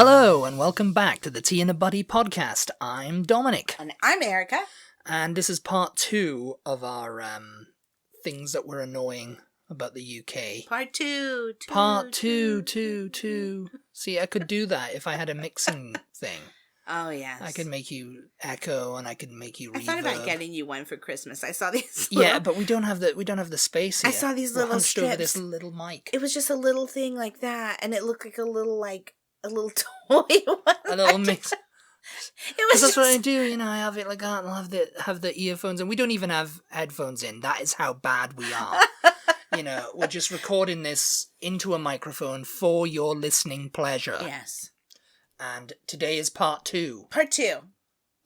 Hello, and welcome back to the Tea and a Butty podcast. I'm Dominic. And I'm Erica. And this is part 2 of our things that were annoying about the UK. Part two. Part two. See, I could do that if I had a mixing thing. Oh, yes. I could make you echo and I could make you reverb. I thought about getting you one for Christmas. I saw these Yeah, but we don't have the space here. I saw these little strips. Over this little mic. It was just a little thing like that, and it looked like a little toy one. A little mix. It was that's what I do, you know, I have it like that, and I'll have the earphones, and we don't even have headphones in. That is how bad we are. You know, we're just recording this into a microphone for your listening pleasure. Yes. And today is part 2. Part 2.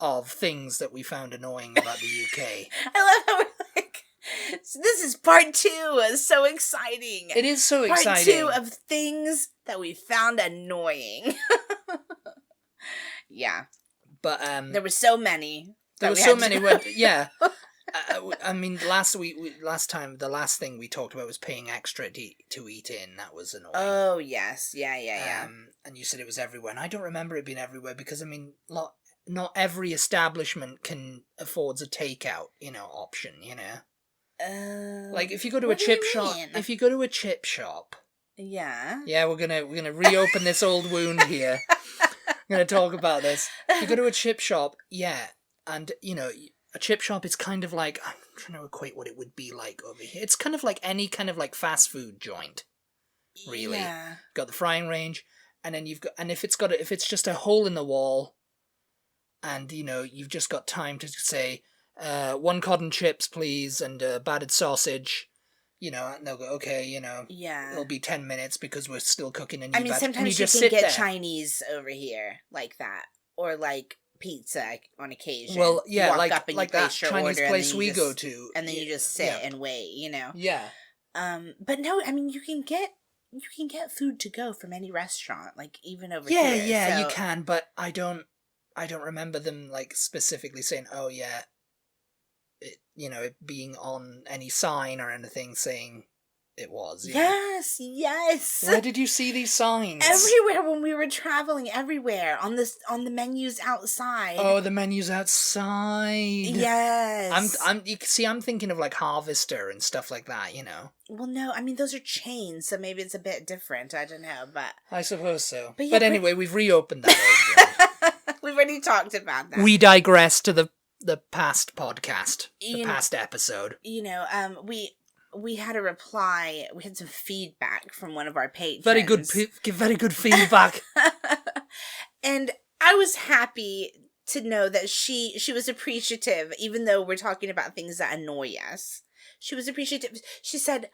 Of things that we found annoying about the UK. I love how we're like, so this is part 2. It's so exciting. It is so exciting. Part 2 of things that we found annoying. Yeah. But, there were so many. There were so many. Yeah. I mean, the last thing we talked about was paying extra to eat in. That was annoying. Oh, yes. Yeah. And you said it was everywhere. And I don't remember it being everywhere because, I mean, not every establishment affords a takeout, option, like, if you go to a chip shop... Yeah. Yeah, we're gonna reopen this old wound here. I'm gonna talk about this. If you go to a chip shop, yeah, and, a chip shop is kind of like, I'm trying to equate what it would be like over here. It's kind of like any kind of like fast food joint, really. Yeah. Got the frying range, and then if it's just a hole in the wall, and you've just got time to say, 1 cod and chips, please, and battered sausage. And they'll go, okay, yeah, it'll be 10 minutes because we're still cooking a new I mean, batch. sometimes you can get Chinese over here like that, or like pizza on occasion. Well, yeah, walk like up and like you that place your Chinese order, place we go to, and then you just sit and wait. Yeah. But no, I mean, you can get food to go from any restaurant, like even over here. Yeah, you can, but I don't remember them like specifically saying, oh yeah, it being on any sign or anything saying it was. Yes. Where did you see these signs? Everywhere when we were traveling. Everywhere on the menus outside. Oh, the menus outside. Yes. I'm thinking of like Harvester and stuff like that. Well, no, I mean those are chains, so maybe it's a bit different. I don't know, but I suppose so. But, but anyway, we've reopened that. We've already talked about that. We digress to the past podcast, past episode. We had a reply. We had some feedback from one of our patrons. Very good feedback. And I was happy to know that she was appreciative, even though we're talking about things that annoy us. She was appreciative. She said,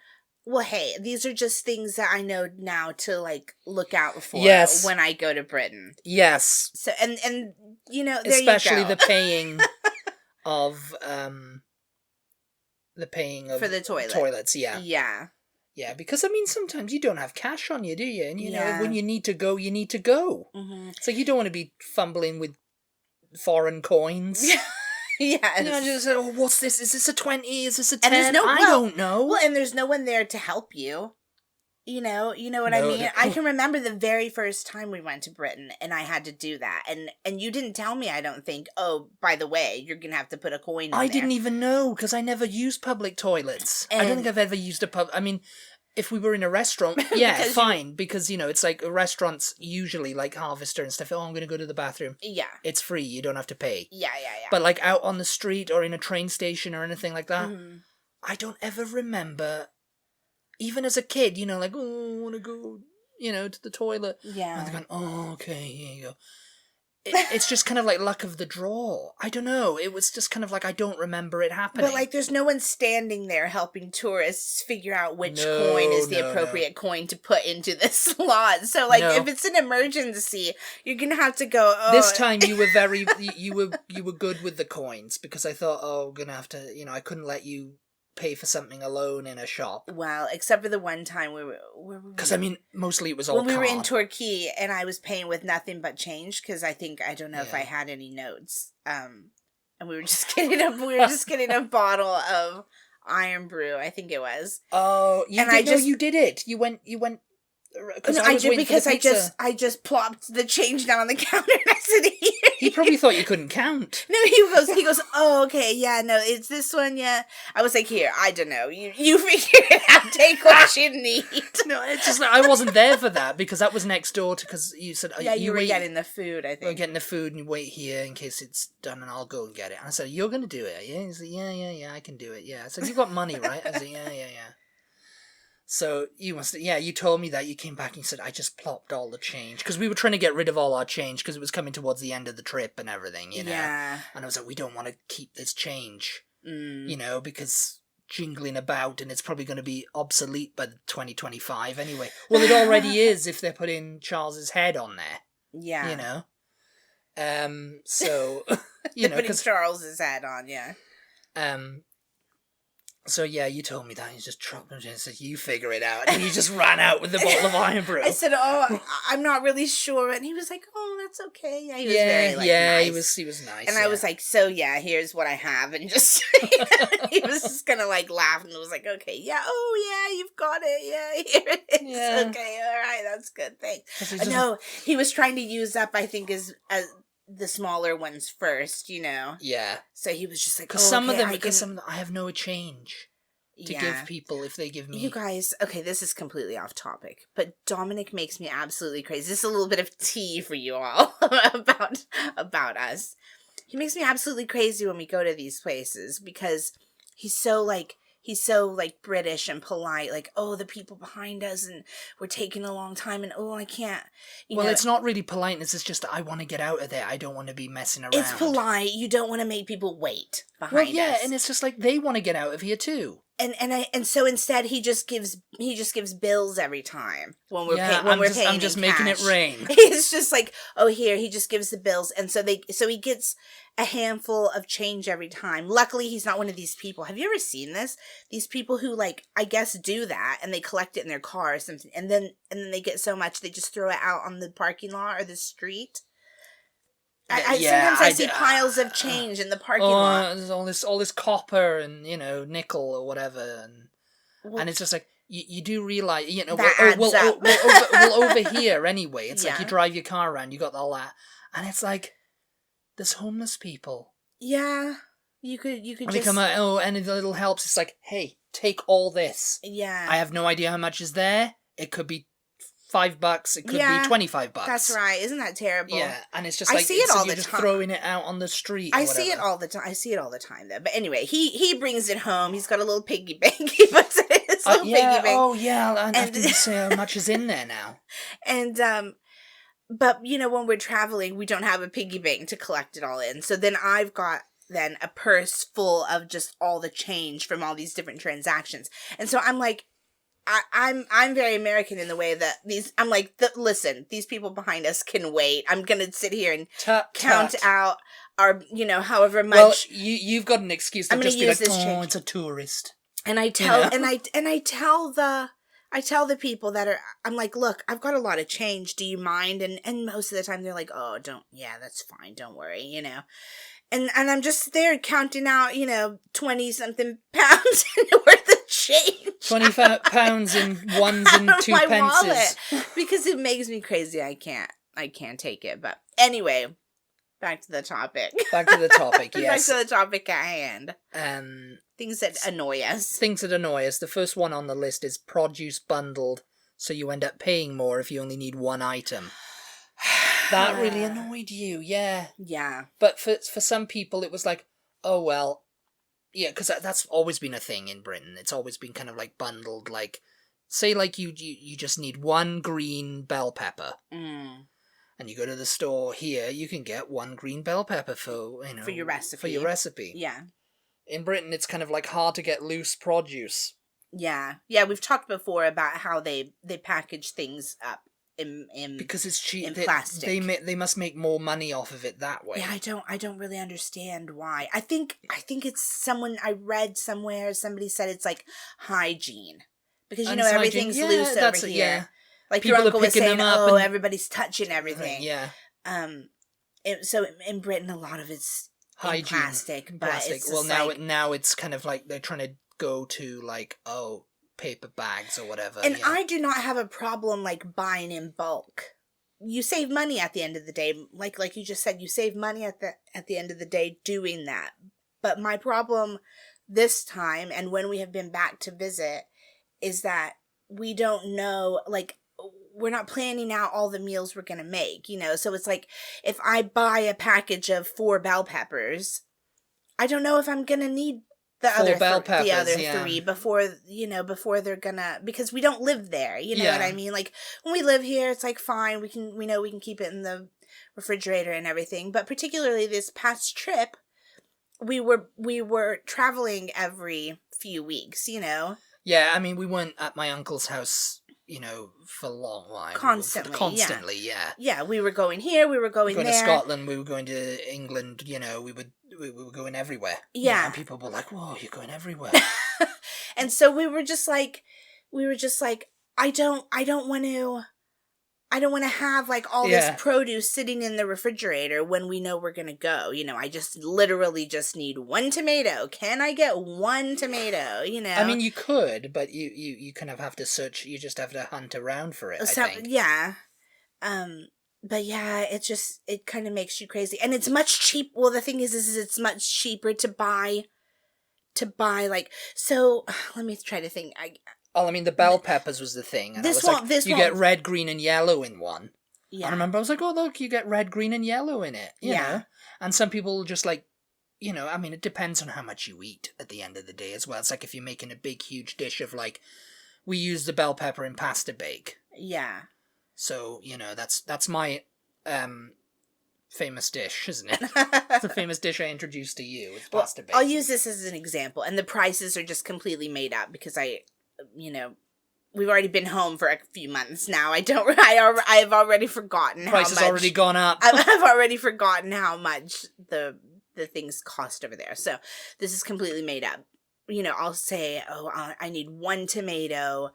well, hey, these are just things that I know now to, like, look out for when I go to Britain. Yes. So, and there especially you go. the paying of, for the toilets, yeah. Yeah, because, I mean, sometimes you don't have cash on you, do you? And, know, when you need to go, you need to go. Mm-hmm. It's like you don't want to be fumbling with foreign coins. Yeah. Just, what's this? Is this a 20? Is this a 10? And I don't know. Well, and there's no one there to help you. You know what I mean? I can remember the very first time we went to Britain and I had to do that. And you didn't tell me, I don't think, oh, by the way, you're going to have to put a coin in there. I didn't even know because I never used public toilets. I don't think I've ever used I mean, if we were in a restaurant, yeah, fine. Because, it's like restaurants usually like Harvester and stuff. Oh, I'm going to go to the bathroom. Yeah. It's free. You don't have to pay. Yeah. But like out on the street or in a train station or anything like that, mm-hmm. I don't ever remember... Even as a kid, like, oh, I want to go, to the toilet. Yeah. And they're going, oh, okay, here you go. It's just kind of like luck of the draw. I don't know. It was just kind of like I don't remember it happening. But, like, there's no one standing there helping tourists figure out which coin is the appropriate coin to put into the slot. So, like, if it's an emergency, you're going to have to go, oh. This time you were you were good with the coins because I thought, oh, I'm going to have to, I couldn't let you pay for something alone in a shop. Well, except for the one time because I mean, mostly it was all when we card. were in Turkey and I was paying with nothing but change because I don't know if I had any notes. And we were just getting a bottle of Iron Brew, I think it was. Oh, you did it. You went Because No, I did because I just plopped the change down on the counter and I said, here. He probably thought you couldn't count. No, he goes, oh, okay, yeah, no, it's this one, yeah. I was like, here, I don't know, you figure it out, take what you need. No, it's just like, I wasn't there for that, because that was next door to, because you said, yeah, you were getting the food, I think. We were getting the food, and you wait here in case it's done, and I'll go and get it. And I said, you're going to do it, yeah? He said, yeah, I can do it, yeah. I said, you've got money, right? I said, yeah. So you told me that. You came back and you said, I just plopped all the change. Because we were trying to get rid of all our change because it was coming towards the end of the trip and everything, you know? Yeah. And I was like, we don't want to keep this change, you know, because jingling about and it's probably going to be obsolete by 2025 anyway. Well, it already is if they're putting Charles's head on there. Yeah. You know? So, you know, putting because Charles's head on, yeah. So yeah, you told me that. You just dropped him and said, you figure it out. And you just ran out with the bottle of Iron Brew. I said, oh, I'm not really sure. And he was like, oh, that's okay. Yeah, he was very, like, nice. he was nice. And I was like, so yeah, here's what I have. And just, he was just gonna like laugh and was like, okay, yeah, oh yeah, you've got it. Yeah, here it is. Yeah. Okay, all right, that's good, thanks. No, he was trying to use up, I think, as the smaller ones first, you know. Yeah. So he was just like, because some of them, I have no change to give people if they give me. You guys, okay, this is completely off topic, but Dominic makes me absolutely crazy. This is a little bit of tea for you all about us. He makes me absolutely crazy when we go to these places because he's so British and polite, like, oh, the people behind us and we're taking a long time and oh, I can't, you know. It's not really politeness, it's just that I want to get out of there. I don't want to be messing around. It's polite. You don't want to make people wait behind us. Well, yeah, and it's just like they want to get out of here too. And so instead he just gives bills every time when we're paying. I'm just making it rain. It's just like, oh, here, he just gives the bills, and so he gets a handful of change every time. Luckily, he's not one of these people. Have you ever seen this? These people who, like, I guess do that and they collect it in their car or something, and then they get so much they just throw it out on the parking lot or the street. Sometimes I see piles of change in the parking lot. There's all this copper and, you know, nickel or whatever, and it's just like you do realize, you know, over here anyway. It's like you drive your car around, you got all that, and it's like there's homeless people. Yeah, you could. And just... they come out, any little helps. It's like, hey, take all this. Yeah, I have no idea how much is there. It could be $5, it could be $25. That's right. Isn't that terrible? Yeah, and it's just like, I see it all the time. Just throwing it out on the street. I see it all the time. I see it all the time, though. But anyway, he brings it home. He's got a little piggy bank. He puts it in his little piggy bank. Oh yeah, I have to say how much is in there now. And but you know, when we're traveling, we don't have a piggy bank to collect it all in. So then I've got a purse full of just all the change from all these different transactions, and so I'm like. I'm very American in the way that listen, these people behind us can wait. I'm gonna sit here and count out our, you know, however much. Well, you've got an excuse to just be like, oh, it's a tourist. And I tell, you know? and I tell the people that are, I'm like, look, I've got a lot of change. Do you mind? And most of the time they're like, oh, that's fine. Don't worry, you know. And I'm just there counting out, you know, 20-something pounds worth of change. 25 pounds in ones and two pences. Wallet, because it makes me crazy. I can't take it. But anyway, back to the topic. Yes. Back to the topic at hand. Things that annoy us. The first one on the list is produce bundled, so you end up paying more if you only need one item. That really annoyed you, yeah. Yeah. But for some people, it was like, oh, well, yeah, because that's always been a thing in Britain. It's always been kind of like bundled, like, say, like, you just need one green bell pepper. Mm. And you go to the store here, you can get one green bell pepper for, you know. For your recipe. Yeah. In Britain, it's kind of like hard to get loose produce. Yeah. Yeah, we've talked before about how they package things up. Because it's cheap. In plastic. They must make more money off of it that way. Yeah, I don't really understand why. I think it's someone I read somewhere. Somebody said it's like hygiene because you know everything's loose over here. Yeah. Like people your uncle was saying, oh, everybody's touching everything. Yeah. So in Britain, a lot of it's hygiene, plastic. But it's well, now it's kind of like they're trying to go to like paper bags or whatever. And yeah. I do not have a problem, like, buying in bulk. You save money at the end of the day. Like you just said, you save money at the end of the day doing that. But my problem this time, and when we have been back to visit, is that we don't know, like, we're not planning out all the meals we're going to make, you know? So it's like, if I buy a package of 4 bell peppers, I don't know if I'm going to need the other three before they're gonna, because we don't live there, you know what I mean? Like, when we live here, it's like, fine, we know we can keep it in the refrigerator and everything. But particularly this past trip, we were traveling every few weeks, you know? Yeah, I mean, we weren't at my uncle's house, you know, for a long while. Constantly, yeah. Yeah, we were going here, we were going there. there. To Scotland, we were going to England, you know, we were going everywhere. Yeah. You know, and people were like, whoa, you're going everywhere. And so we were just like, I don't want to have, like, all this produce sitting in the refrigerator when we know we're going to go. You know, I just literally just need 1 tomato. Can I get 1 tomato, you know? I mean, you could, but you kind of have to search, you just have to hunt around for it, I think. Yeah. But yeah, it kind of makes you crazy. And it's much cheap. Well, the thing is it's much cheaper to buy, like, so let me try to think. I mean, the bell peppers was the thing. And you get red, green, and yellow in one. Yeah. I remember I was like, oh, look, you get red, green, and yellow in it. You know? And some people just like, you know, I mean, it depends on how much you eat at the end of the day as well. It's like if you're making a big, huge dish of, like, we use the bell pepper in pasta bake. Yeah. So, you know, that's my famous dish, isn't it? It's a famous dish I introduced to you. It's pasta bake. I'll use this as an example. And the prices are just completely made up because you know, we've already been home for a few months now. I've already forgotten how much. Price has already gone up. I've already forgotten how much the things cost over there. So this is completely made up. You know, I'll say, I need 1 tomato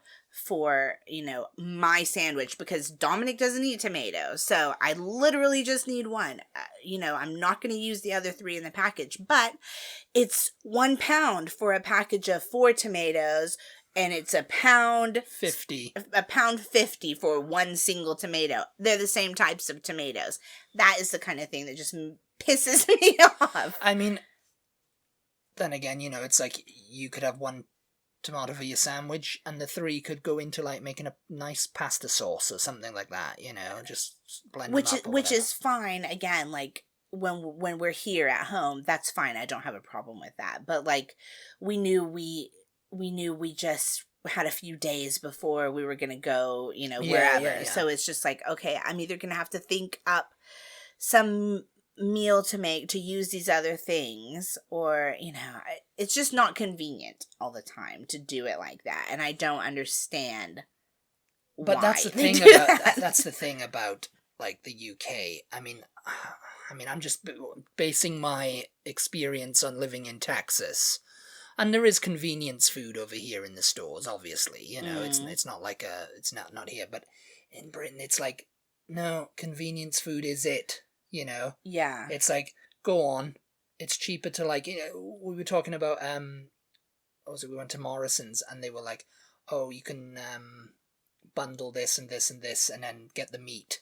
for, you know, my sandwich because Dominic doesn't eat tomatoes. So I literally just need 1. You know, I'm not going to use the other 3 in the package, but it's £1 for a package of 4 tomatoes. And it's £1.50. £1.50 for 1 single tomato. They're the same types of tomatoes. That is the kind of thing that just pisses me off. I mean, then again, you know, it's like you could have 1 tomato for your sandwich, and the 3 could go into, like, making a nice pasta sauce or something like that. You know, just blend them up. Which is fine. Again, like, when we're here at home, that's fine. I don't have a problem with that. But, like, we knew we just had a few days before we were going to go, you know, wherever. Yeah. So it's just like, okay, I'm either going to have to think up some meal to make to use these other things, or, you know, it's just not convenient all the time to do it like that. And I don't understand but why that's the thing about that's the thing about, like, the UK. I mean, I'm just basing my experience on living in Texas. And there is convenience food over here in the stores, obviously. You know, it's not like it's not here. But in Britain, it's like, no, convenience food is it, you know? Yeah. It's like, go on. It's cheaper to, like, you know, we were talking about, what was it? We went to Morrison's and they were like, oh, you can bundle this and this and this and then get the meat.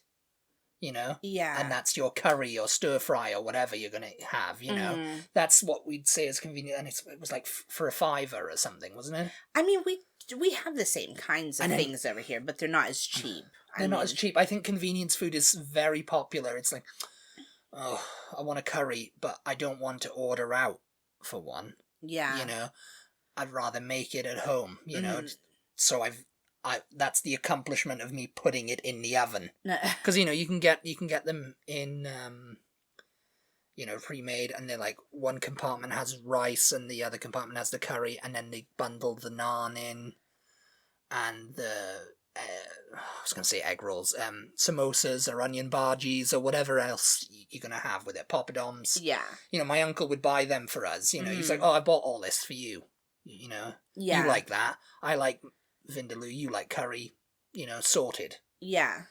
You know? Yeah. And that's your curry or stir fry or whatever you're going to have, you know? That's what we'd say is convenient. And it was like for a £5 or something, wasn't it? I mean, we have the same kinds of things over here, but they're not as cheap. They're not as cheap. I think convenience food is very popular. It's like, oh, I want a curry, but I don't want to order out for one. Yeah. You know? I'd rather make it at home, you know? So that's the accomplishment of me putting it in the oven. Because, you know, you can get them in, you know, pre-made, and they're like, one compartment has rice and the other compartment has the curry, and then they bundle the naan in, and the, I was going to say egg rolls, samosas or onion bhajis or whatever else you're going to have with it, poppadoms. Yeah. You know, my uncle would buy them for us, you know, he's like, oh, I bought all this for you, you know. Yeah. You like that. I like vindaloo, you like curry, you know, sorted. Yeah.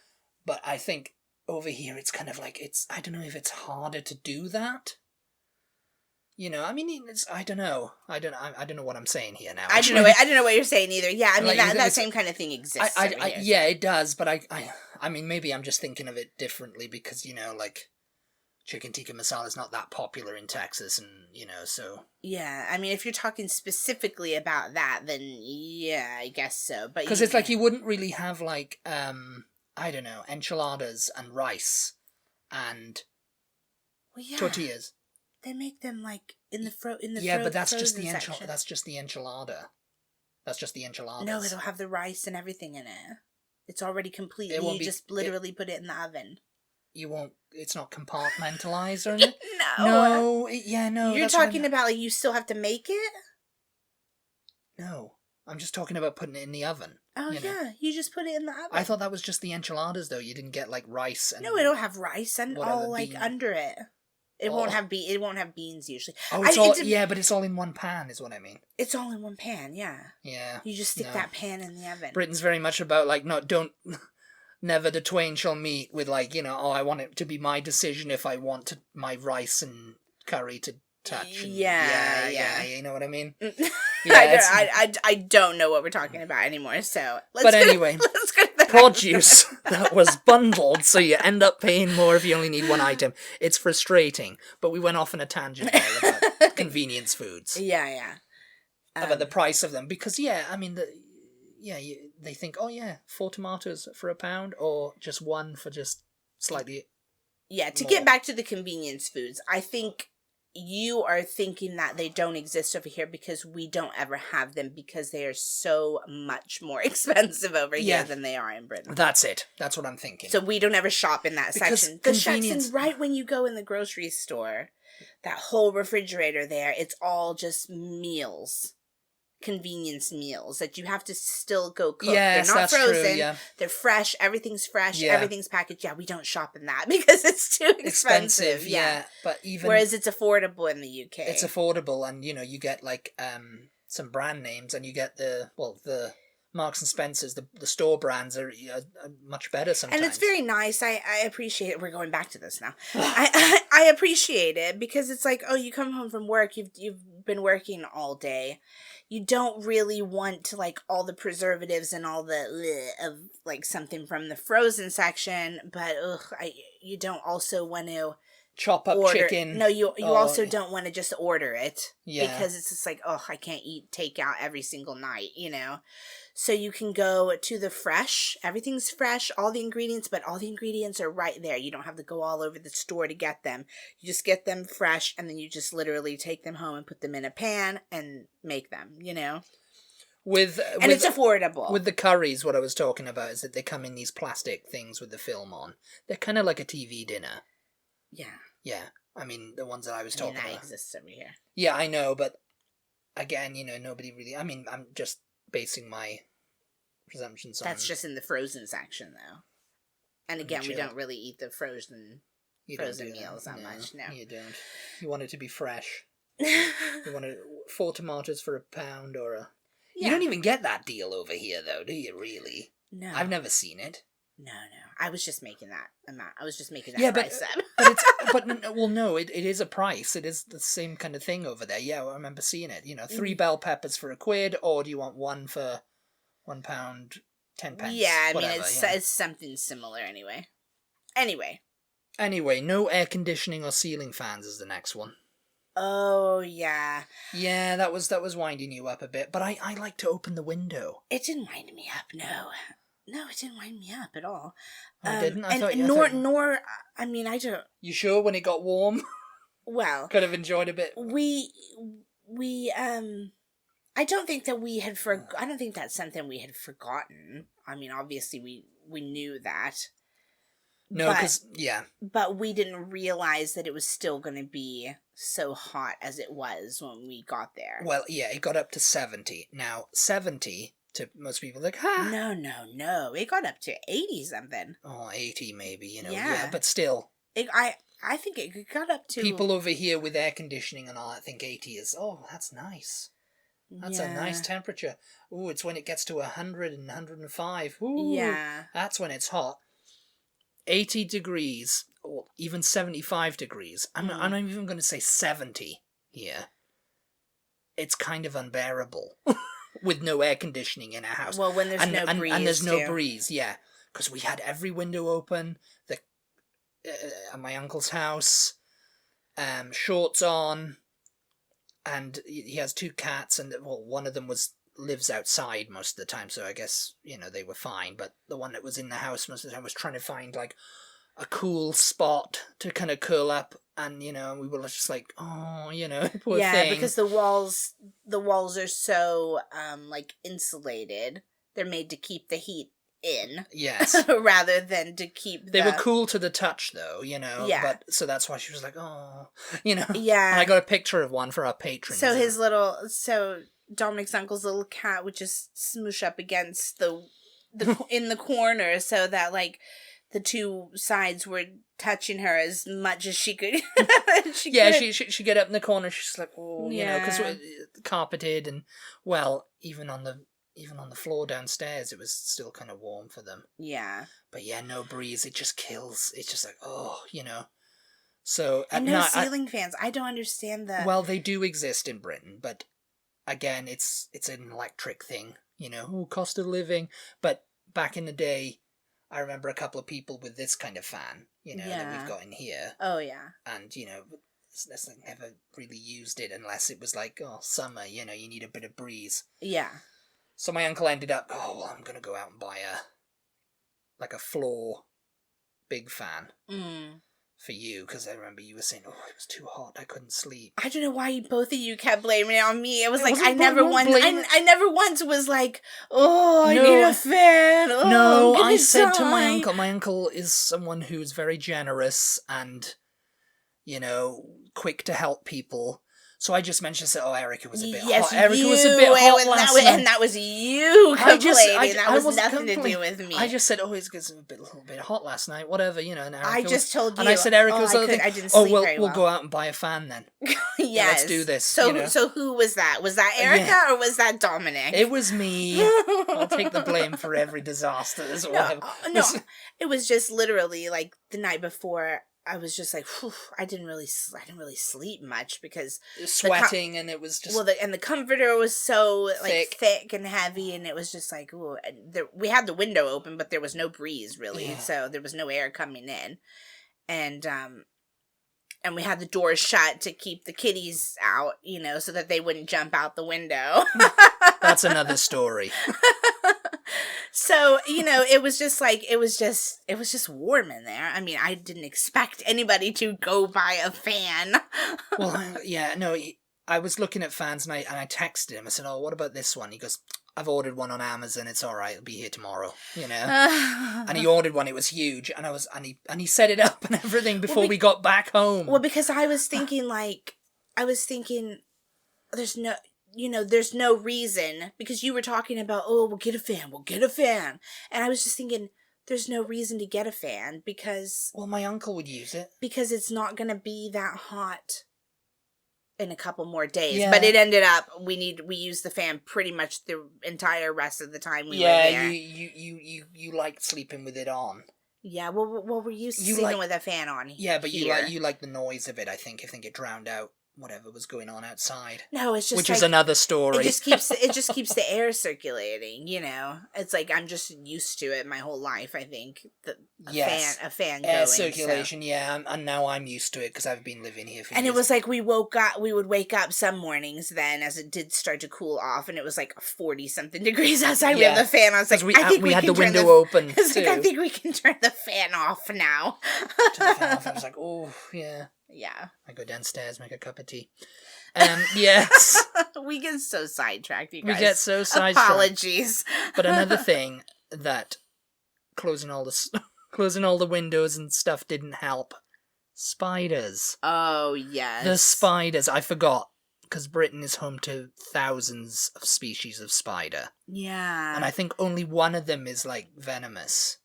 But I think over here it's kind of like, I don't know if it's harder to do that. You know, I mean, I don't know. I don't know what I'm saying here now. I don't know what you're saying either. Yeah, I mean, Like, that same kind of thing exists over here. yeah, it does, but I mean, maybe I'm just thinking of it differently because, you know, like, chicken tikka masala is not that popular in Texas, and, you know, so... Yeah, I mean, if you're talking specifically about that, then yeah, I guess so. But because it's like you wouldn't really have, like, I don't know, enchiladas and rice and tortillas. They make them like in the but that's just the section. that's just the enchilada. That's just the enchiladas. No, it'll have the rice and everything in it. It's already complete. You just literally put it in the oven. You won't. It's not compartmentalized or anything. No. No. You're talking about like you still have to make it. No, I'm just talking about putting it in the oven. Oh yeah, you just put it in the oven. I thought that was just the enchiladas though. You didn't get like rice and... No, it'll have rice and all like under it. It won't have beans usually. Oh, but it's all in one pan, is what I mean. It's all in one pan, yeah. Yeah. You just stick that pan in the oven. Britain's very much about like never the twain shall meet with like, you know, I want it to be my decision if I want my rice and curry to touch. Yeah. You know what I mean? I don't know what we're talking about anymore. So let's go to the produce that was bundled, so you end up paying more if you only need one item. It's frustrating, but we went off on a tangent there about convenience foods. Yeah. About the price of them, because I mean they think, 4 tomatoes for £1, or just one for just slightly. Yeah, to get back to the convenience foods, I think you are thinking that they don't exist over here because we don't ever have them because they are so much more expensive over here than they are in Britain. That's it. That's what I'm thinking. So we don't ever shop in that section. The section right when you go in the grocery store, that whole refrigerator there, it's all just meals. Convenience meals that you have to still go cook. Yes, they're not frozen. True, yeah. They're fresh. Everything's fresh. Everything's packaged. Yeah, we don't shop in that because it's too expensive. Yeah, but whereas it's affordable in the UK. It's affordable, and you know you get like some brand names, and you get the Marks and Spencers, the store brands are much better sometimes. And it's very nice. I appreciate it. We're going back to this now. I appreciate it because it's like, oh, you come home from work, you've been working all day. You don't really want to like all the preservatives and all the of like something from the frozen section, but you don't also want to chop up chicken. No, you also don't want to just order it because it's just like, I can't eat takeout every single night, you know. So you can go to the fresh. Everything's fresh, all the ingredients, but all the ingredients are right there. You don't have to go all over the store to get them. You just get them fresh, and then you just literally take them home and put them in a pan and make them, you know. And it's affordable. With the curries, what I was talking about is that they come in these plastic things with the film on. They're kind of like a TV dinner. Yeah. Yeah. I mean, the ones that I was talking about. That exists over here. Yeah, I know, but again, you know, nobody really... I mean, I'm just basing my presumptions on... That's just in the frozen section, though. And again, we don't really eat the frozen meals that much, no. You don't. You want it to be fresh. You want 4 tomatoes for £1 or a... Yeah. You don't even get that deal over here, though, do you, really? No. I've never seen it. No. I was just making that amount. I was just making that price up. It is a price. It is the same kind of thing over there. Yeah, I remember seeing it. You know, 3 bell peppers for £1, or do you want one for £1, 10 pence? Yeah, I mean, it's something similar anyway. Anyway, no air conditioning or ceiling fans is the next one. Oh, yeah. Yeah, that was winding you up a bit, but I like to open the window. It didn't wind me up, no. No, it didn't wind me up at all. I didn't? I mean, I don't... You sure when it got warm? Well... Could have enjoyed a bit. I don't think that we had I don't think that's something we had forgotten. I mean, obviously we knew that. No, because, But we didn't realize that it was still going to be so hot as it was when we got there. Well, yeah, it got up to 70. Now, 70... to most people, like, No. It got up to 80-something. Oh, 80 maybe, you know. Yeah, but still. I think it got up to... People over here with air conditioning and all that think 80 is, that's nice. That's a nice temperature. Ooh, it's when it gets to 100 and 105. Ooh, yeah. That's when it's hot. 80 degrees, or even 75 degrees. I'm not even going to say 70. here, it's kind of unbearable with no air conditioning in our house. Well, when there's no breeze. And there's no breeze, yeah. Because we had every window open, at my uncle's house, shorts on, and he has 2 cats, and one of them lives outside most of the time, so I guess, they were fine, but the one that was in the house most of the time was trying to find, like, a cool spot to kind of curl up, and, we were just like, oh, poor thing. Because the walls are so, insulated. They're made to keep the heat in. Yes. Rather than to keep They were cool to the touch, though, Yeah. But, so that's why she was like, oh, Yeah. And I got a picture of one for our patrons. So Dominic's uncle's little cat would just smoosh up against the in the corner so that, like, the 2 sides were touching her as much as she could. She get up in the corner. She's like, oh, because we're carpeted, and even on the floor downstairs, it was still kind of warm for them. Yeah. But yeah, no breeze. It just kills. It's just like, oh, So and no ceiling fans. I don't understand that. Well, they do exist in Britain, but again, it's an electric thing. Cost of living. But back in the day, I remember a couple of people with this kind of fan, that we've got in here. Oh, yeah. And, it's never really used it unless it was like, summer, you need a bit of breeze. Yeah. So my uncle ended up, I'm going to go out and buy a floor big fan for you, because I remember you were saying, it was too hot, I couldn't sleep. I don't know why both of you kept blaming it on me. It was like, I never once was like, I need a fan. No, I said to my uncle is someone who is very generous and, quick to help people. So I just mentioned, Erica was a bit hot. Erica was a bit hot last night. And that was you complaining. That was nothing to do with me. I just said, it's a little bit hot last night, whatever, and Erica I just told you. And I said, Erica was I didn't sleep very well. We'll go out and buy a fan then. Yes. Let's do this. So who was that? Was that Erica or was that Dominic? It was me. I'll take the blame for every disaster. No, it was just literally like the night before. I was just like, I didn't really sleep much because sweating, and it was just and the comforter was so thick and heavy, and it was just like, we had the window open, but there was no breeze really, so there was no air coming in, and we had the doors shut to keep the kitties out, so that they wouldn't jump out the window. That's another story. So, it was just warm in there. I mean, I didn't expect anybody to go buy a fan. Well, yeah, no, I was looking at fans, and I texted him. I said, what about this one? He goes, I've ordered one on Amazon. It's all right. It'll be here tomorrow, And he ordered one. It was huge. And he set it up and everything before we got back home. Well, because I was thinking, there's no reason, because you were talking about, we'll get a fan. And I was just thinking, there's no reason to get a fan because... Well, my uncle would use it. Because it's not going to be that hot in a couple more days. Yeah. But it ended up, we used the fan pretty much the entire rest of the time we were there. Yeah, you like sleeping with it on. Yeah, well, we're used to sleeping with a fan on. Yeah, but here. you like the noise of it, I think it drowned out whatever was going on outside. No, it's just which is another story. It just keeps the air circulating, It's like I'm just used to it my whole life, I think. A fan going. Air circulation, and now I'm used to it because I've been living here for years. And it was like we would wake up some mornings then as it did start to cool off, and it was like 40-something degrees outside. We had the fan on. I was like, I think we had the window open. I was like, I think we can turn the fan off now. Turn the fan off. I was like, oh, yeah. Yeah. I go downstairs, make a cup of tea. Yes. We get so sidetracked, you guys. We get so sidetracked. Apologies. But another thing that closing all the windows and stuff didn't help. Spiders. Oh, yes. The spiders. I forgot. Because Britain is home to thousands of species of spider. Yeah. And I think only one of them is, venomous.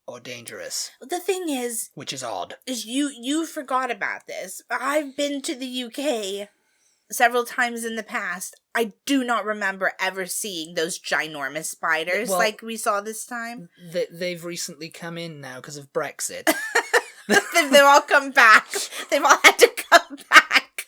Or dangerous. The thing is... Which is odd. Is you forgot about this. I've been to the UK several times in the past. I do not remember ever seeing those ginormous spiders like we saw this time. They've recently come in now because of Brexit. They've all come back. They've all had to come back.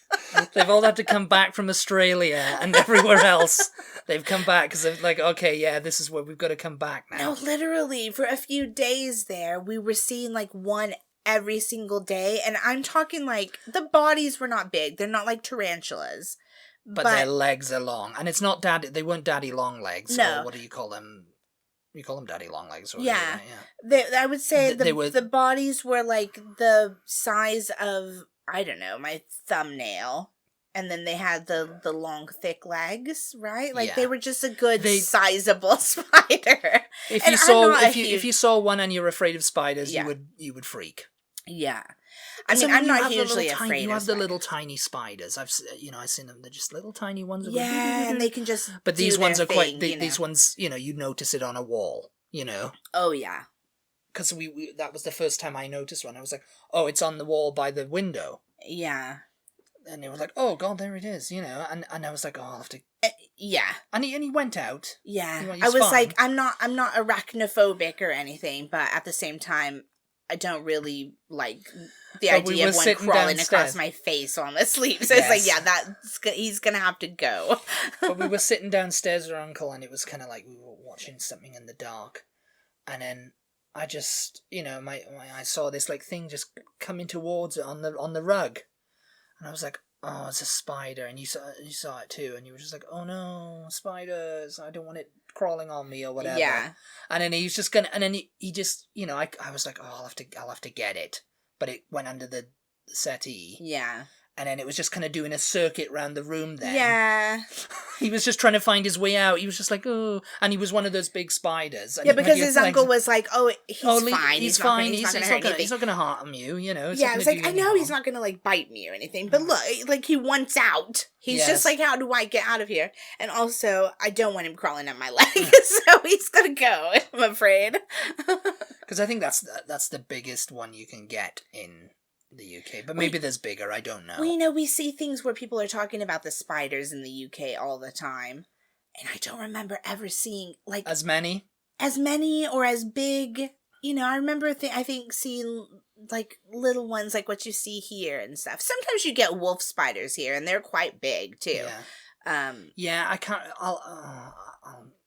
They've all had to come back from Australia and everywhere else. They've come back because they're like, okay, yeah, this is where we've got to come back now. No, literally, for a few days there, we were seeing like one every single day. And I'm talking like, the bodies were not big. They're not like tarantulas. But their legs are long. And it's not they weren't daddy long legs. No. Or what do you call them? You call them daddy long legs. Yeah. Yeah. I would say were... the bodies were like the size of, I don't know, my thumbnail. And then they had the long, thick legs, right? Like, they were just a good, sizable spider. If you saw one and you're afraid of spiders, you would freak. Yeah. I mean, I'm not hugely afraid of spiders. You have the little tiny spiders. I've seen them. They're just little tiny ones. Yeah, and they can just But these ones are quite... These ones, you notice it on a wall, Oh, yeah. Because that was the first time I noticed one. I was like, oh, it's on the wall by the window. Yeah. And it was like, oh, God, there it is, And I was like, oh, I'll have to... Yeah. And he went out. Yeah. I was like, I'm not arachnophobic or anything, but at the same time, I don't really like the idea of one crawling across my face while I'm asleep. So it's like, yeah, he's going to have to go. But we were sitting downstairs with our uncle, and it was kind of like we were watching something in the dark. And then I just, I saw this like thing just coming towards it on the rug. And I was like, oh, it's a spider. And you saw it too. And you were just like, oh no, spiders. I don't want it crawling on me or whatever. Yeah. And then he's just and then he just, I was like, oh, I'll have to get it. But it went under the settee. Yeah. And then it was just kind of doing a circuit round the room then. Yeah. He was just trying to find his way out. He was just like, oh. And he was one of those big spiders. And because his uncle was like, oh, he's fine. He's fine. He's not going to harm you, Yeah, I was like, I know he's not going to, like, bite me or anything. But look, like, he wants out. He's just like, how do I get out of here? And also, I don't want him crawling up my leg. So he's going to go, I'm afraid. Because I think that's the biggest one you can get in the UK, but maybe there's bigger, I don't know. Well, we see things where people are talking about the spiders in the UK all the time, and I don't remember ever seeing, like... As many or as big. I remember, I think, seeing, like, little ones like what you see here and stuff. Sometimes you get wolf spiders here, and they're quite big, too. Yeah. I can't... I'll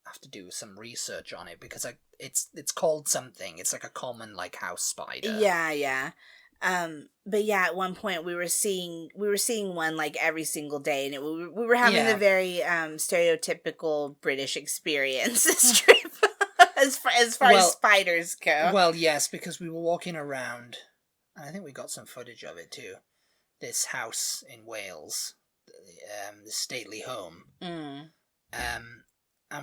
have to do some research on it, because it's called something. It's like a common, like, house spider. Yeah. But yeah, at one point we were seeing one like every single day, and we were having the very stereotypical British experience this trip as far as spiders go. Well, yes, because we were walking around, and I think we got some footage of it too. This house in Wales, the stately home, and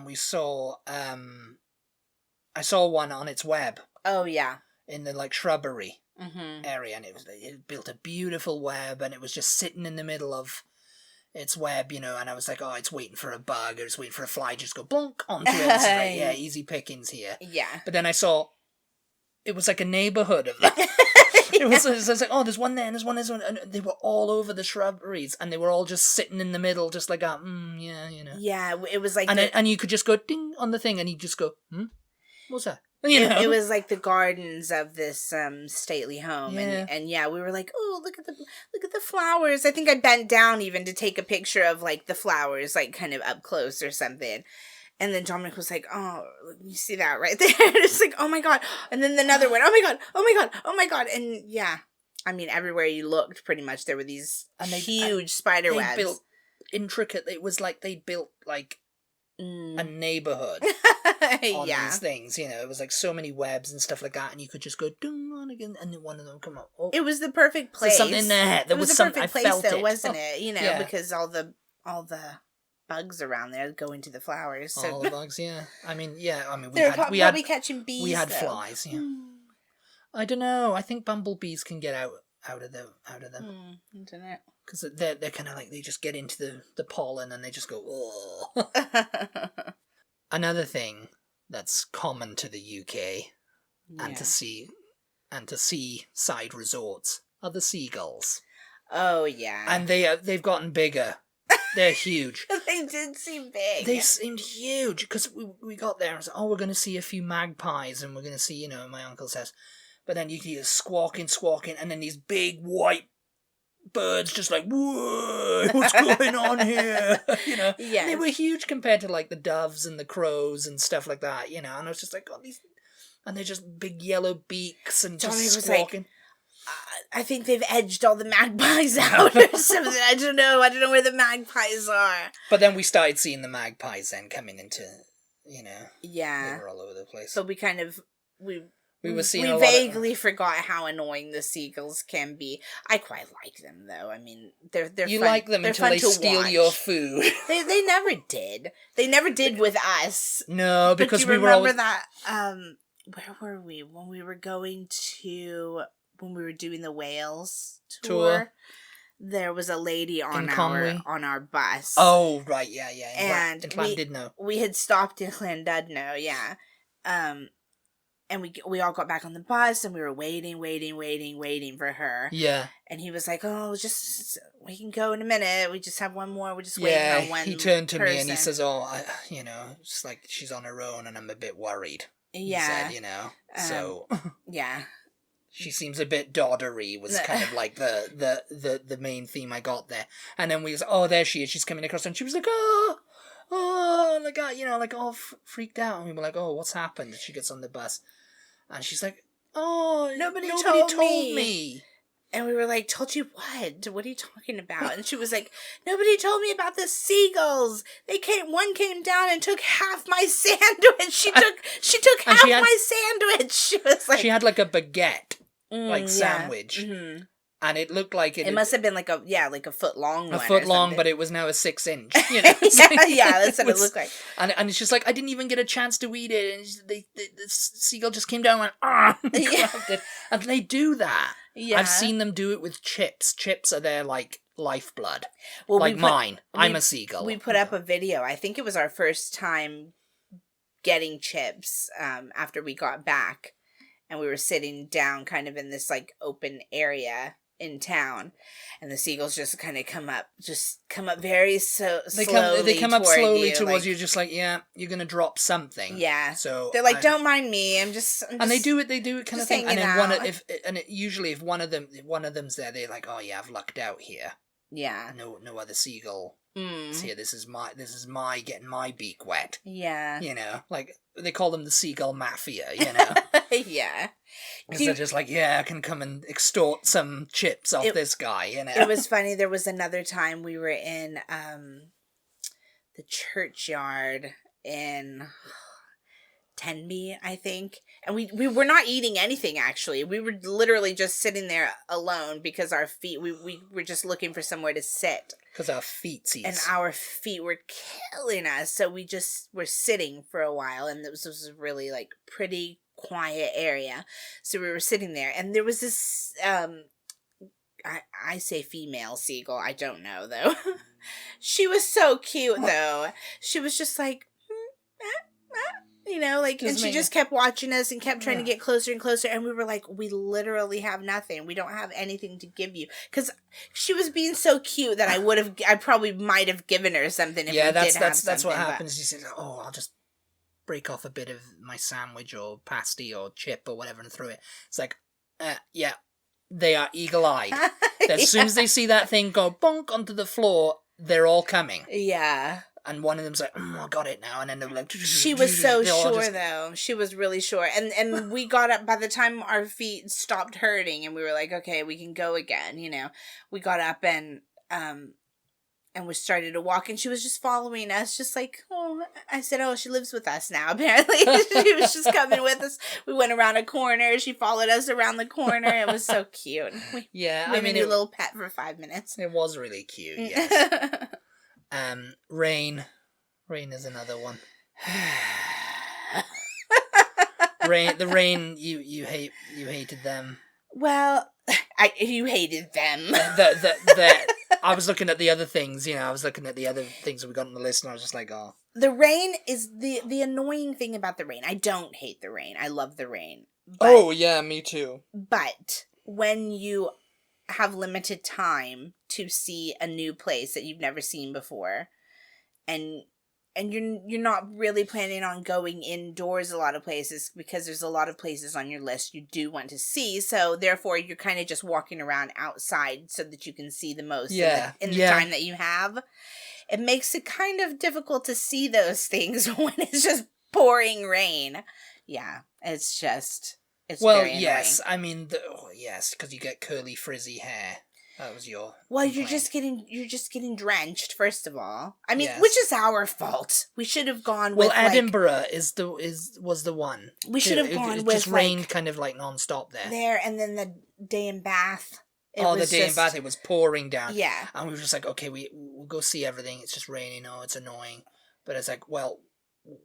we saw I saw one on its web. Oh yeah, in the like shrubbery. Area, and it built a beautiful web, and it was just sitting in the middle of its web, and I was like, oh, it's waiting for a bug, or it's waiting for a fly, just go blunk onto it. It's like, yeah, easy pickings here. Yeah. But then I saw it was like a neighborhood of them. It was like, oh, there's one there, and there's one, and they were all over the shrubberies, and they were all just sitting in the middle, just like, yeah, Yeah, it was like, and you could just go ding on the thing, and you just go, what's that? It was like the gardens of this stately home, and we were like, oh, look at the flowers. I think I bent down even to take a picture of like the flowers, like kind of up close or something. And then Dominic was like, oh, you see that right there? It's like, oh my god. And then another one, oh my god. And yeah, I mean, everywhere you looked, pretty much there were these huge spider webs. Built intricate. It was like they built like a neighborhood on these things, it was like so many webs and stuff like that, and you could just go ding on again, and then one of them come up. Oh, it was the perfect place. There's something there. There was something. I felt it, wasn't it? Because all the bugs around there go into the flowers. So. All the bugs, yeah. I mean, we probably had catching bees. We had flies, yeah. I don't know. I think bumblebees can get out of them. I don't know. Because they're kind of like, they just get into the pollen and they just go, oh. Another thing that's common to the UK and to seaside resorts are the seagulls. Oh, yeah. And they've gotten bigger. They're huge. They did seem big. They seemed huge because we got there and said, oh, we're going to see a few magpies and we're going to see, my uncle says. But then you hear squawking, and then these big white birds just like, whoa, what's going on here? You know, Yes. they were huge compared to like the doves and the crows and stuff like that. You know, and I was just like, oh, these, and they're just big yellow beaks and Dominic just was squawking. I think they've edged all the magpies out or something. I don't know where the magpies are. But then we started seeing the magpies then coming into, you know, Yeah. they were all over the place. So we kind of we were seeing we a lot vaguely forgot how annoying the seagulls can be. I quite like them though. I mean, they're you fun. like them they're until fun they to steal watch. your food. They never did. They never did with us. No, because but do we you were remember always... that where were we when we were doing the Wales tour? There was a lady on our bus. Oh, right, yeah. And in Llandudno. We had stopped in Llandudno, yeah. And we all got back on the bus and we were waiting for her. Yeah. And he was like, "Oh, we can go in a minute. We just have one more. We're just waiting on one." He turned to person. me and he says, "Oh, it's like she's on her own and I'm a bit worried." Yeah. He said, so yeah. she seems a bit doddery was kind of like the main theme I got there. And then we was, oh, there she is. She's coming across and she was like, like, all freaked out. And we were like, oh, what's happened? And she gets on the bus and she's like, oh, nobody told me. And we were like, "Told you what? What are you talking about?" And she was like, "Nobody told me about the seagulls. One came down and took half my sandwich. She took half my sandwich." She was like, she had like a baguette, sandwich. Mm-hmm. And it looked like it must have been like a foot long. A foot long, but it was now a 6 inch. Yeah, that's what it looked like. And it's just like, I didn't even get a chance to eat it. And the seagull just came down and went, grabbed it. And they do that. Yeah. I've seen them do it with chips. Chips are their like lifeblood. Well, mine. I'm a seagull. We put up a video. I think it was our first time getting chips after we got back. And we were sitting down kind of in this like open area in town, and the seagulls just kind of come up very slowly. They come up slowly towards you, just like, yeah, you're gonna drop something. Yeah. So they're like, don't mind me. I'm just. And they do it kind of thing. And then usually if one of them's there, they're like, oh yeah, I've lucked out here. Yeah. No other seagull. Here, this is my getting my beak wet. Yeah. Like they call them the seagull mafia, Yeah. Because they're just like, yeah, I can come and extort some chips off this guy, It was funny. There was another time we were in the churchyard in Tenby, I think. And we were not eating anything, actually. We were literally just sitting there alone because our feet, we were just looking for somewhere to sit. Because our feetsies. And our feet were killing us. So we just were sitting for a while. And this was a really, like, pretty quiet area. So we were sitting there. And there was this, I say female seagull. I don't know, though. She was so cute, though. She was just like, and she just kept watching us and kept trying to get closer and closer. And we were like, we literally have nothing. We don't have anything to give you. Because she was being so cute that I probably might have given her something if we did have something. That's what happens. She says, oh, I'll just break off a bit of my sandwich or pasty or chip or whatever and throw it. It's like, yeah, they are eagle-eyed. As soon as they see that thing go bonk onto the floor, they're all coming. Yeah. And one of them's like, I got it now. And then they're like... She was so sure, though. She was really sure. And we got up, by the time our feet stopped hurting, and we were like, okay, we can go again, We got up and we started to walk, and she was just following us, just like, oh, I said, oh, she lives with us now, apparently. She was just coming with us. We went around a corner. She followed us around the corner. It was so cute. We a little pet for 5 minutes. It was really cute, yes. Rain is another one. The rain, you hated them. Well, you hated them. I was looking at the other things, I was looking at the other things that we got on the list, and I was just like, oh. The rain is the annoying thing about the rain. I don't hate the rain. I love the rain. Oh, yeah, me too. But when you have limited time to see a new place that you've never seen before, and you're not really planning on going indoors a lot of places because there's a lot of places on your list you do want to see. So therefore, you're kind of just walking around outside so that you can see the most in the time that you have. It makes it kind of difficult to see those things when it's just pouring rain. Yeah, it's very annoying. Yes, I mean, yes, because you get curly, frizzy hair. That was your complaint. You're just getting drenched. First of all, I mean, which is our fault. We should have gone with. Well, Edinburgh was the one. We should have gone with. It just rained kind of like non-stop there. There, and then the day in Bath. The day in Bath, it was pouring down. Yeah, and we were just like, okay, we'll go see everything. It's just raining. Oh, it's annoying. But it's like, well,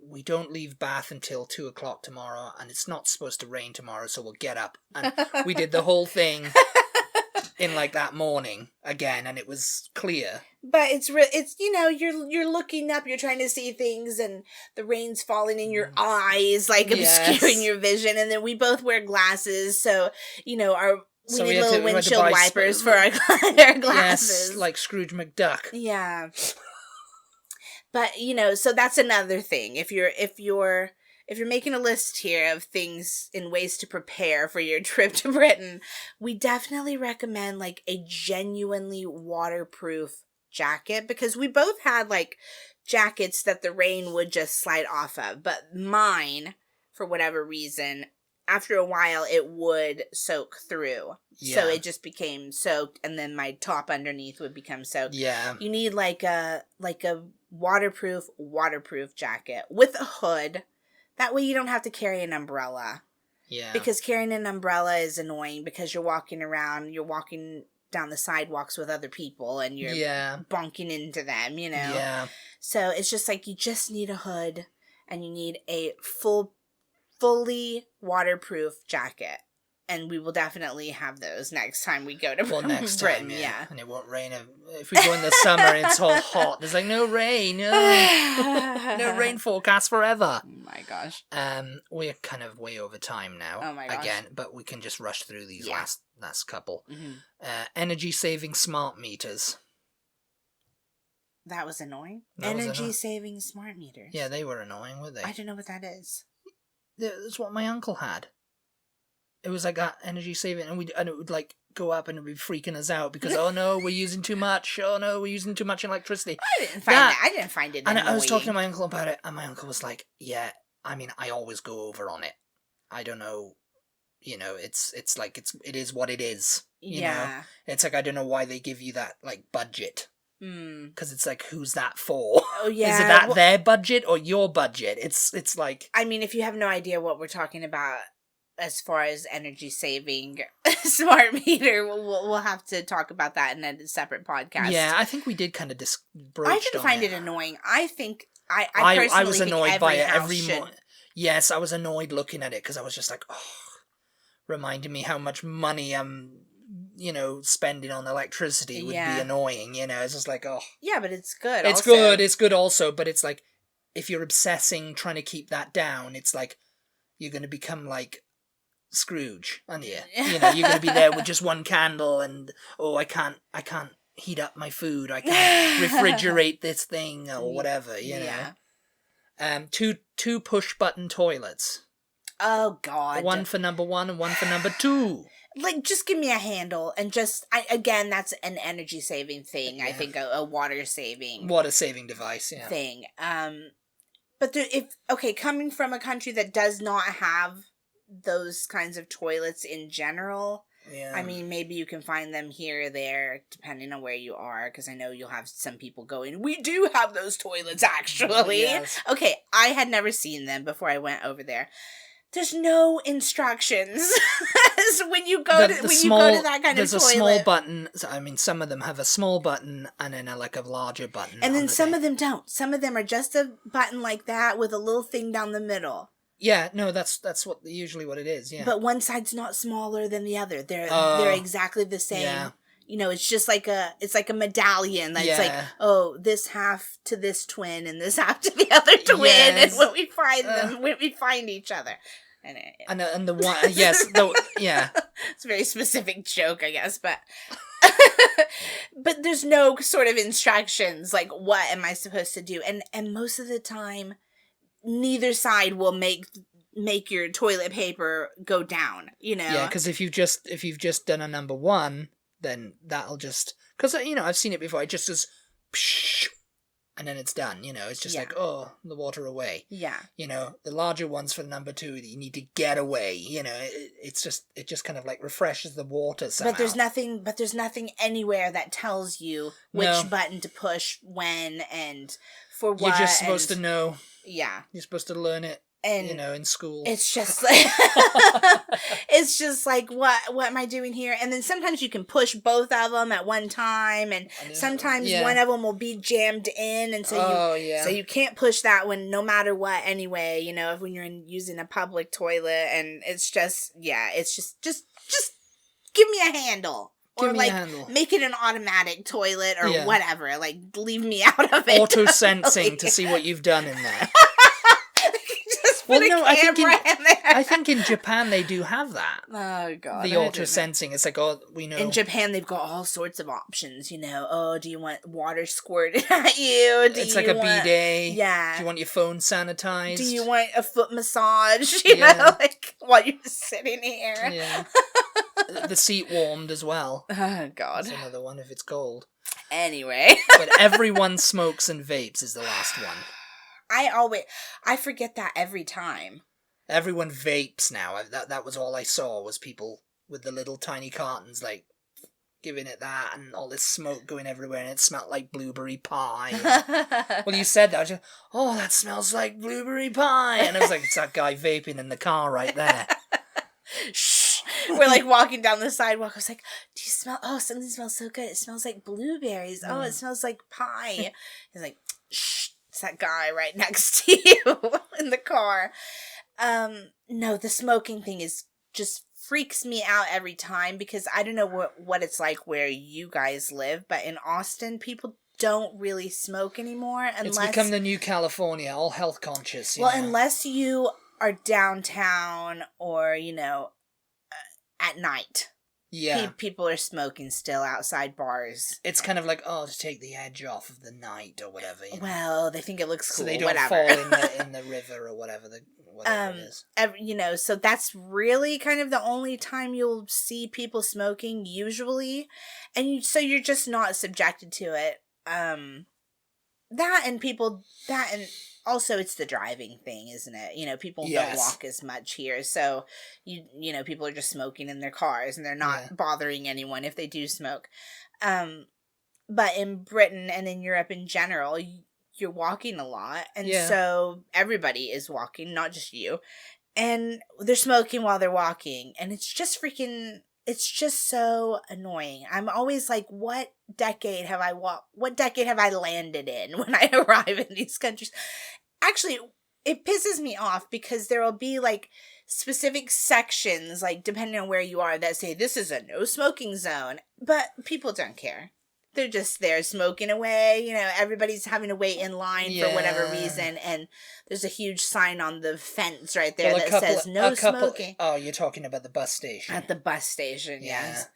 we don't leave Bath until 2:00 tomorrow, and it's not supposed to rain tomorrow, so we'll get up. And we did the whole thing in like that morning again, and it was clear. But it's you're looking up, you're trying to see things, and the rain's falling in your eyes, like obscuring your vision. And then we both wear glasses, so we need little windshield wipers for our glasses. Yes, like Scrooge McDuck. Yeah. But so that's another thing. If you're making a list here of things and ways to prepare for your trip to Britain, we definitely recommend like a genuinely waterproof jacket, because we both had like jackets that the rain would just slide off of, but mine, for whatever reason, after a while it would soak through. Yeah. So it just became soaked, and then my top underneath would become soaked. Yeah. You need like a waterproof jacket with a hood. That way you don't have to carry an umbrella. Yeah. Because carrying an umbrella is annoying because you're walking down the sidewalks with other people and you're bonking into them, Yeah. So it's just like you just need a hood and you need a fully waterproof jacket. And we will definitely have those next time we go to Britain. Next time, yeah. And it won't rain. If we go in the summer and it's all hot, there's like no rain. No rain forecast forever. Oh my gosh. We're kind of way over time now. Oh my gosh. Again, but we can just rush through these last couple. Mm-hmm. Energy-saving smart meters. That was annoying? Energy-saving smart meters. Yeah, they were annoying, weren't they? I don't know what that is. That's what my uncle had. It was like that energy saving, and it would like go up and it would be freaking us out because oh no, we're using too much. Oh no, we're using too much electricity. I didn't find it. And annoying. I was talking to my uncle about it, and my uncle was like, "Yeah, I mean, I always go over on it. I don't know, it's like it is what it is. You know? It's like I don't know why they give you that like budget." Because it's like, who's that for? Oh yeah, is it that their budget or your budget? It's like, I mean, if you have no idea what we're talking about as far as energy saving smart meter, we'll have to talk about that in a separate podcast. Yeah, I think we did kind of I didn't find it annoying. I think I personally was annoyed by it every morning. Yes, I was annoyed looking at it because I was just like, reminding me how much money I'm spending on electricity would be annoying, it's just like, yeah, but it's good. It's good also, but it's like if you're obsessing trying to keep that down, it's like you're going to become like Scrooge, aren't you? You're going to be there with just one candle and I can't heat up my food, I can't refrigerate this thing or whatever, two push button toilets. Oh God. One for number 1 and one for number 2. Like, just give me a handle and again, that's an energy saving thing. Yeah. I think a water saving device, thing. But coming from a country that does not have those kinds of toilets in general, I mean, maybe you can find them here or there, depending on where you are, because I know you'll have some people going, we do have those toilets, actually. Yes. Okay, I had never seen them before I went over there. There's no instructions when you go to that kind of toilet. There's a small button. I mean, some of them have a small button and then a larger button. And then some of them don't. Some of them are just a button like that with a little thing down the middle. Yeah, no, that's usually what it is. Yeah. But one side's not smaller than the other. They're exactly the same. Yeah. It's just like a medallion that's like, this half to this twin and this half to the other twin, and when we find them, when we find each other. And the one, yes, yeah. It's a very specific joke, I guess, but but there's no sort of instructions, like, what am I supposed to do? And most of the time, neither side will make your toilet paper go down, you know? Yeah, because if you've just done a number one, then that'll just, because, you know, I've seen it before, it just does, and then it's done, you know, it's just like, oh, the water away. Yeah. You know, the larger ones for number two, you need to get away, you know, it just kind of like refreshes the water somehow. But there's nothing anywhere that tells you which button to push when and for what. You're just supposed to know. Yeah. You're supposed to learn it. And, you know, in school. It's just like, what am I doing here? And then sometimes you can push both of them at one time, and sometimes one of them will be jammed in, and so you can't push that one no matter what anyway, you know, when you're using a public toilet, and it's just just give me a handle. Or, like, make it an automatic toilet or whatever. Like, leave me out of it. Auto-sensing to see what you've done in there. Well, no, I think in Japan they do have that. Oh, God. The auto-sensing. It's like, oh, we know. In Japan, they've got all sorts of options, you know. Oh, do you want water squirted at you? It's like a bidet. Yeah. Do you want your phone sanitized? Do you want a foot massage, you know, like, while you're sitting here? Yeah. The seat warmed as well. Oh, God. That's another one if it's cold. Anyway. But everyone smokes and vapes is the last one. I forget that every time. Everyone vapes now. That was all I saw was people with the little tiny cartons, like, giving it that, and all this smoke going everywhere, and it smelled like blueberry pie. Well, you said that. I was just, oh, that smells like blueberry pie. And I was like, it's that guy vaping in the car right there. Shh. We're like walking down the sidewalk. I was like, do you smell? Oh, something smells so good. It smells like blueberries. Oh, it smells like pie. He's like, shh. It's that guy right next to you in the car. No, the smoking thing is just freaks me out every time, because I don't know what it's like where you guys live, but in Austin, people don't really smoke anymore. It's become the new California, all health conscious. Well, unless you are downtown or, you know, at night. Yeah. People are smoking still outside bars. It's kind of like, to take the edge off of the night or whatever. You know? Well, they think it looks cool. So they don't fall in the river or whatever it is. You know, so that's really kind of the only time you'll see people smoking, usually. And so you're just not subjected to it. And also it's the driving thing, isn't it? You know, people don't walk as much here, so you know, people are just smoking in their cars, and they're not bothering anyone if they do smoke. But in Britain and in Europe in general, you're walking a lot, and so everybody is walking, not just you, and they're smoking while they're walking, and it's just so annoying. I'm always like, what decade have I landed in when I arrive in these countries? Actually, it pisses me off, because there will be, like, specific sections, like, depending on where you are, that say, this is a no smoking zone. But people don't care. They're just there smoking away. You know, everybody's having to wait in line for whatever reason. And there's a huge sign on the fence right there that says no smoking. Oh, you're talking about the bus station. At the bus station, yes.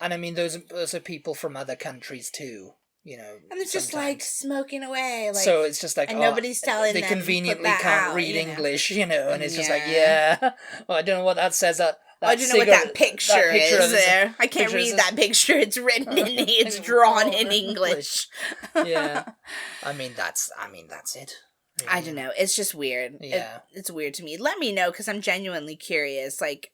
And I mean, those are people from other countries too. You know, and it's just like smoking away. Like, so it's just like, and nobody's telling them. They conveniently can't out, read English, you know, and it's just like, well, I don't know what that says. I don't know what that picture is there. I can't read that picture. It's written in, it's drawn in English. Yeah, I mean that's it. Really. I don't know. It's just weird. Yeah, it's weird to me. Let me know, because I'm genuinely curious. Like,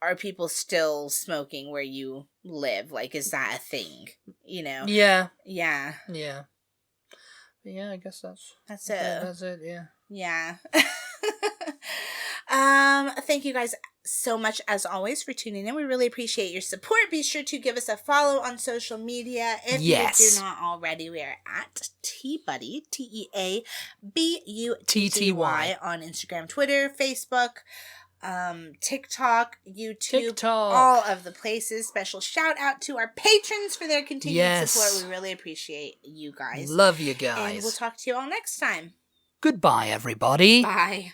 are people still smoking where you live? Like, is that a thing? You know? Yeah. Yeah. Yeah. Yeah, I guess that's it. That's it, yeah. Yeah. Thank you guys so much, as always, for tuning in. We really appreciate your support. Be sure to give us a follow on social media if you do not already. We are at Butty, TEABUTTY on Instagram, Twitter, Facebook, TikTok, YouTube, all of the places. Special shout out to our patrons for their continued support. We really appreciate you guys. Love you guys. And we'll talk to you all next time. Goodbye, everybody. Bye.